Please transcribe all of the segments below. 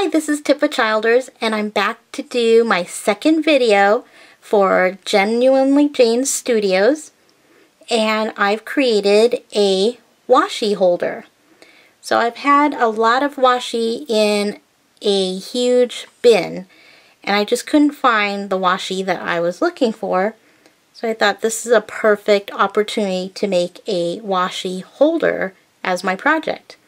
Hi, this is Tipa Childers, and I'm back to do my second video for Genuinely Jane Studios, and I've created a washi holder. So I've had a lot of washi in a huge bin, and I just couldn't find the washi that I was looking for, so I thought this is a perfect opportunity to make a washi holder as my project.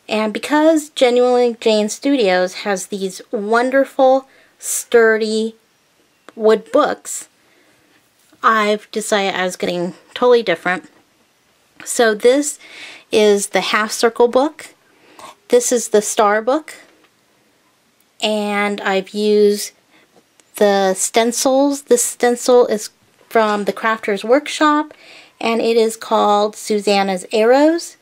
And because Genuinely Jane Studios has these wonderful, sturdy wood books, I've decided I was getting totally different. So this is the half circle book. This is the star book. And I've used the stencils. This stencil is from the Crafter's Workshop, and it is called Susana's Arrows.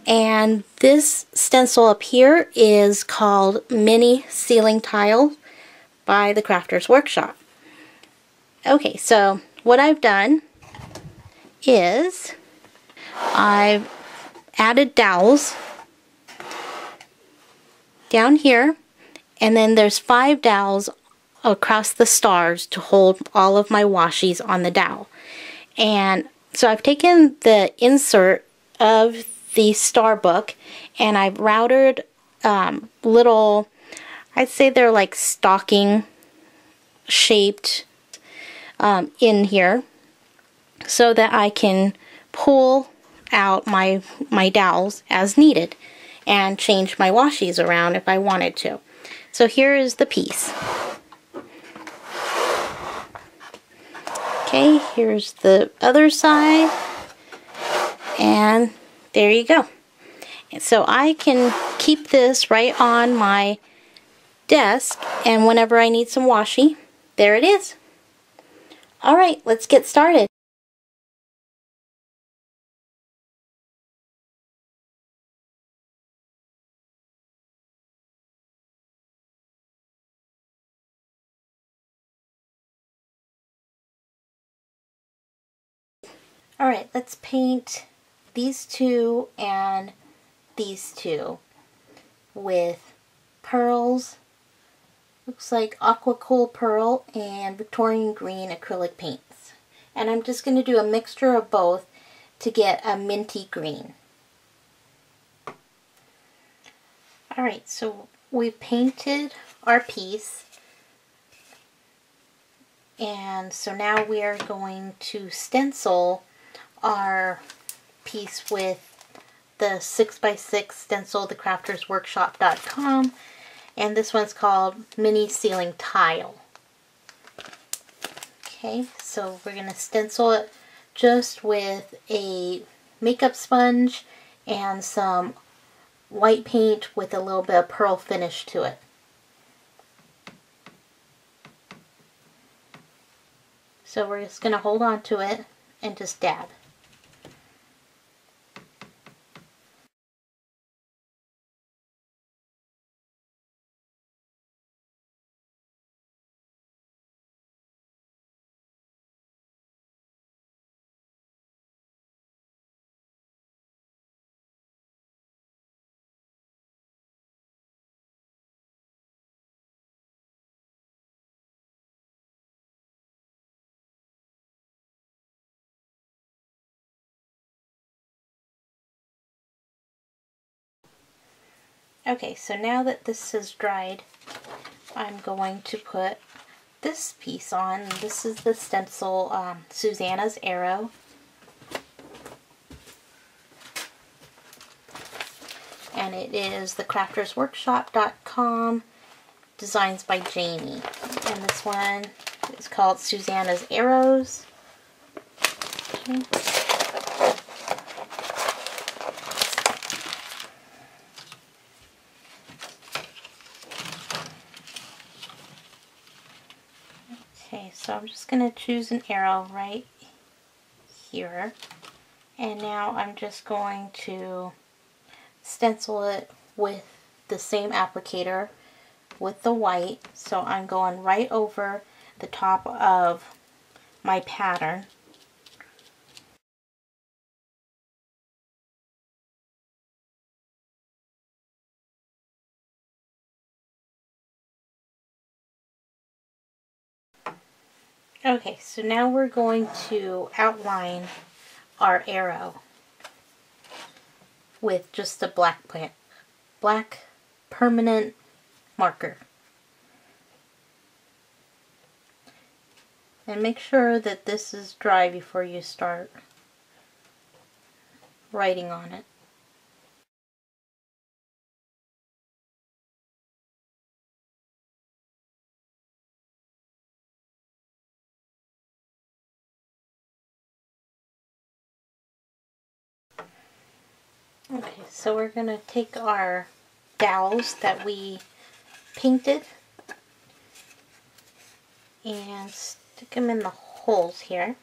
And this stencil up here is called Mini Ceiling Tile by the Crafter's Workshop. Okay, so what I've done is I've added dowels down here, and then there's 5 dowels across the stars to hold all of my washi's on the dowel. And so I've taken the insert of the star book and I've routed little, I'd say they're like stocking shaped in here so that I can pull out my dowels as needed and change my washi's around if I wanted to. So here is the piece. Okay, here's the other side, and there you go. And so I can keep this right on my desk, and whenever I need some washi, there it is. Alright, let's get started. Alright, let's paint these two and these two with pearls. Looks like aqua cool pearl and Victorian green acrylic paints. And I'm just going to do a mixture of both to get a minty green. Alright, so we've painted our piece. And so now we are going to stencil our piece with the 6x6 stencil, thecraftersworkshop.com, and this one's called Mini Ceiling Tile. Okay, so we're going to stencil it just with a makeup sponge and some white paint with a little bit of pearl finish to it. So we're just going to hold on to it and just dab. Okay, so now that this is dried, I'm going to put this piece on. This is the stencil, Susana's Arrow. And it is thecraftersworkshop.com, designs by Jaime. And this one is called Susana's Arrows. Okay. Okay, so I'm just going to choose an arrow right here, and now I'm just going to stencil it with the same applicator with the white. So I'm going right over the top of my pattern. Okay, so now we're going to outline our arrow with just a black permanent marker. And make sure that this is dry before you start writing on it. Okay, so we're going to take our dowels that we painted and stick them in the holes here.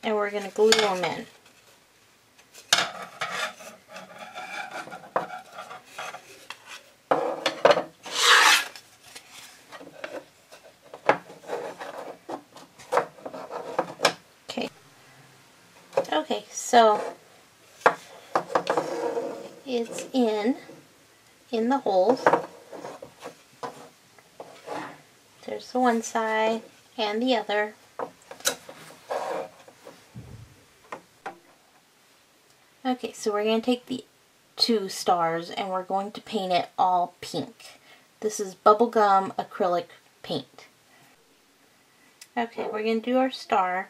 And we're going to glue them in. Okay, so it's in the holes. There's the one side and the other. Okay, so we're going to take the two stars and we're going to paint it all pink. This is bubblegum acrylic paint. Okay, we're going to do our star.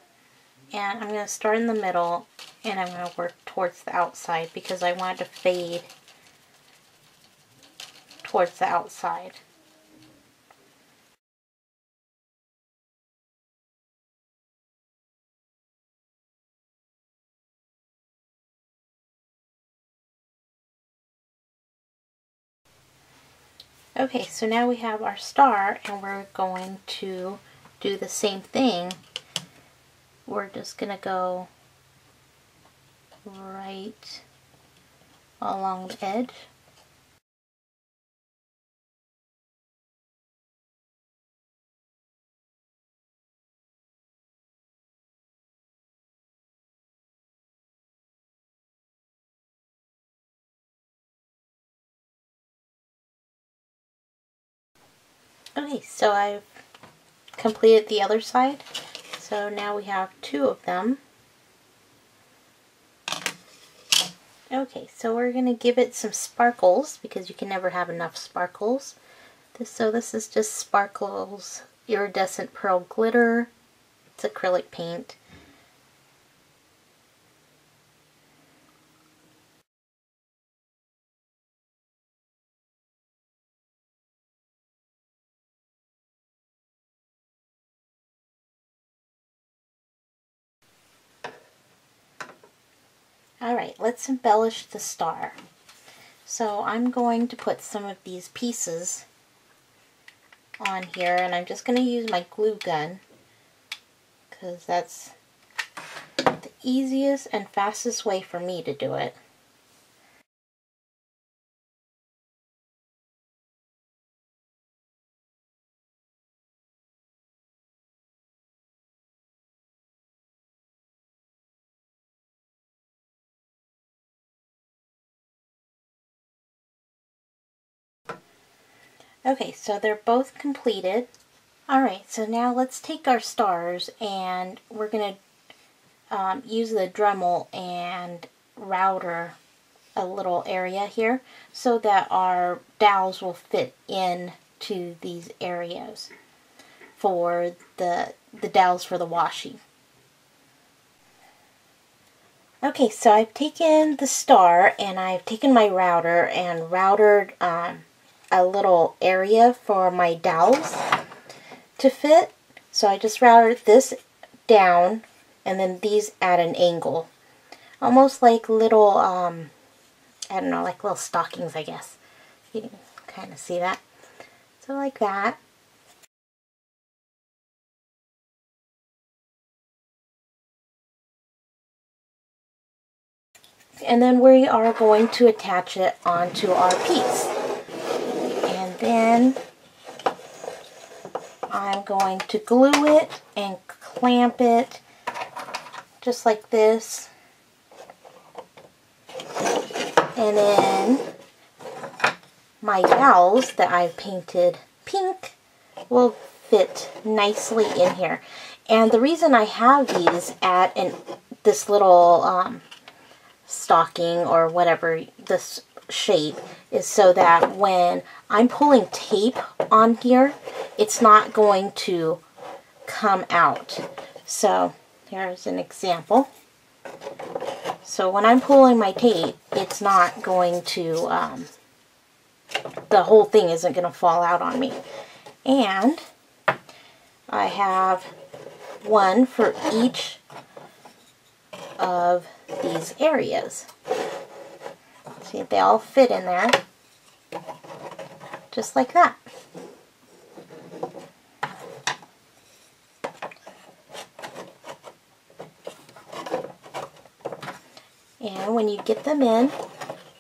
And I'm going to start in the middle and I'm going to work towards the outside because I want it to fade towards the outside. Okay, so now we have our star and we're going to do the same thing. We're just going to go right along the edge. Okay, so I've completed the other side. So now we have two of them. Okay, so we're going to give it some sparkles because you can never have enough sparkles. So this is just Sparkles Iridescent Pearl Glitter. It's acrylic paint. Alright, let's embellish the star. So I'm going to put some of these pieces on here and I'm just going to use my glue gun because that's the easiest and fastest way for me to do it. Okay, so they're both completed. Alright, so now let's take our stars and we're going to use the Dremel and router a little area here so that our dowels will fit in to these areas for the dowels for the washi. Okay, so I've taken the star and I've taken my router and routed a little area for my dowels to fit. So I just routed this down and then these at an angle. Almost like little, I don't know, like little stockings, I guess. You can kind of see that. So like that. And then we are going to attach it onto our piece. And then I'm going to glue it and clamp it just like this. And then my dowels that I've painted pink will fit nicely in here. And the reason I have these at this little stocking or whatever, this shape, is so that when I'm pulling tape on here, it's not going to come out. So here's an example. So when I'm pulling my tape, it's not going to, the whole thing isn't going to fall out on me. And I have one for each of these areas. See, they all fit in there, just like that. And when you get them in,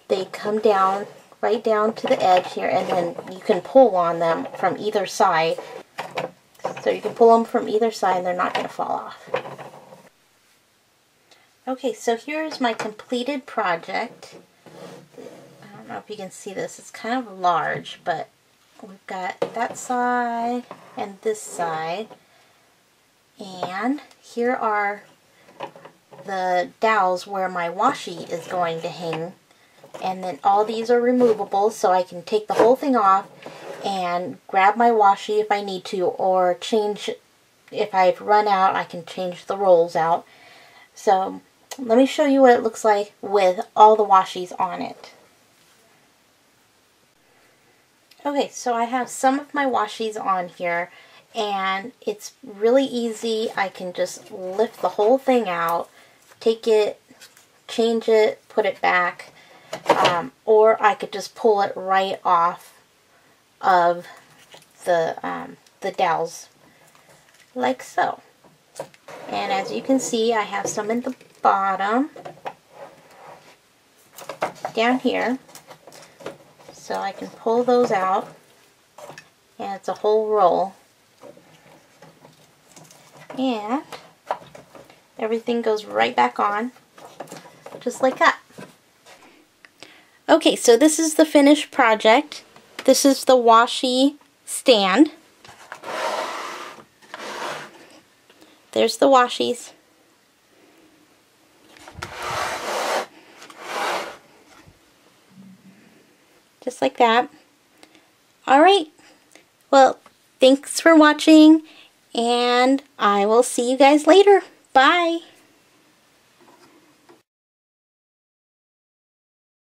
they come down, right down to the edge here, and then you can pull on them from either side. So you can pull them from either side and they're not going to fall off. Okay, so here's my completed project. I don't know if you can see this. It's kind of large, but we've got that side and this side. And here are the dowels where my washi is going to hang. And then all these are removable, so I can take the whole thing off and grab my washi if I need to, or change, if I've run out, I can change the rolls out. So let me show you what it looks like with all the washis on it. Okay, so I have some of my washis on here, and it's really easy. I can just lift the whole thing out, take it, change it, put it back, or I could just pull it right off of the dowels, like so. And as you can see, I have some in the bottom, down here, so I can pull those out, and it's a whole roll, and everything goes right back on, just like that. Okay, so this is the finished project. This is the washi stand. There's the washis. Just like that. Alright, well, thanks for watching, and I will see you guys later. Bye!